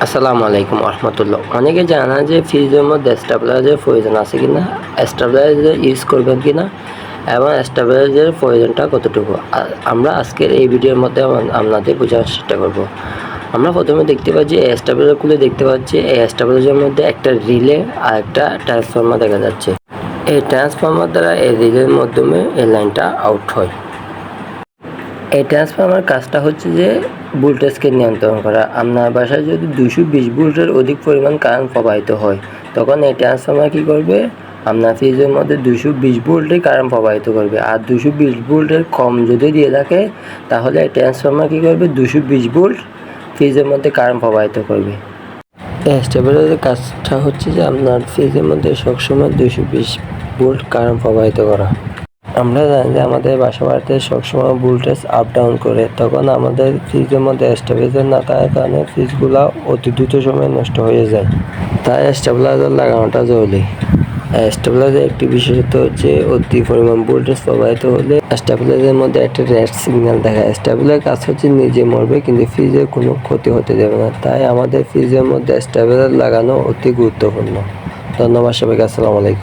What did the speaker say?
আসসালামু আলাইকুম রহমতুল্লাহ। অনেকে জানা যে ফ্রিজের মধ্যে স্টেবিলাইজারের প্রয়োজন আছে কিনা, স্টেবিলাইজার ইউজ করবেন কিনা এবং স্টেবিলাইজারের প্রয়োজনটা কতটুকু আমরা আজকের এই ভিডিওর মধ্যে আপনাদের বোঝানোর চেষ্টা করব। আমরা প্রথমে দেখতে পাচ্ছি এই স্টেবিলাইজার খুলে দেখতে পাচ্ছি এই স্টেবিলাইজারের মধ্যে একটা রিলে আর একটা ট্রান্সফরমার দেখা যাচ্ছে। এই ট্রান্সফরমার দ্বারা এই রিলের মাধ্যমে এই লাইনটা আউট হয়। এই ট্রান্সফরমার কাজটা হচ্ছে যে ভোল্টেজকে নিয়ন্ত্রণ করা। আপনার বাসায় যদি 220 ভোল্টের অধিক পরিমাণ কারেন্ট প্রবাহিত হয়, তখন এই ট্রান্সফরমার কী করবে, আপনার ফ্রিজের মধ্যে 220 ভোল্টের কারেন্ট প্রবাহিত করবে। আর 220 ভোল্টের কম যদি দিয়ে থাকে, তাহলে এই ট্রান্সফরমার কী করবে, 220 ভোল্ট ফ্রিজের মধ্যে কারেন্ট প্রবাহিত করবে। এই স্টেবিলাইজারের কাজটা হচ্ছে যে আপনার ফ্রিজের মধ্যে সবসময় 220 ভোল্ট কারেন্ট প্রবাহিত করা। আমরা জানি যে আমাদের বাসা বাড়িতে সবসময় ভোল্টেজ আপ ডাউন করে, তখন আমাদের ফ্রিজের মধ্যে স্টেবিলাইজার না থাকার কারণে ফ্রিজগুলো অতি দ্রুত সময় নষ্ট হয়ে যায়। তাই স্টেবিলাইজার লাগানোটা জরুরি। স্টেবিলাইজার একটি বিশেষত্ব হচ্ছে অতি পরিমাণ ভোল্টেজ প্রবাহিত হলে স্টেবিলাইজারের মধ্যে একটা রেড সিগন্যাল দেখায়। স্টেবিলাইজার কাজ হচ্ছে নিজে মরবে, কিন্তু ফ্রিজের কোনো ক্ষতি হতে দেবে না। তাই আমাদের ফ্রিজের মধ্যে স্টেবিলাইজার লাগানো অতি গুরুত্বপূর্ণ। ধন্যবাদ সবাইকে। আসসালামু আলাইকুম।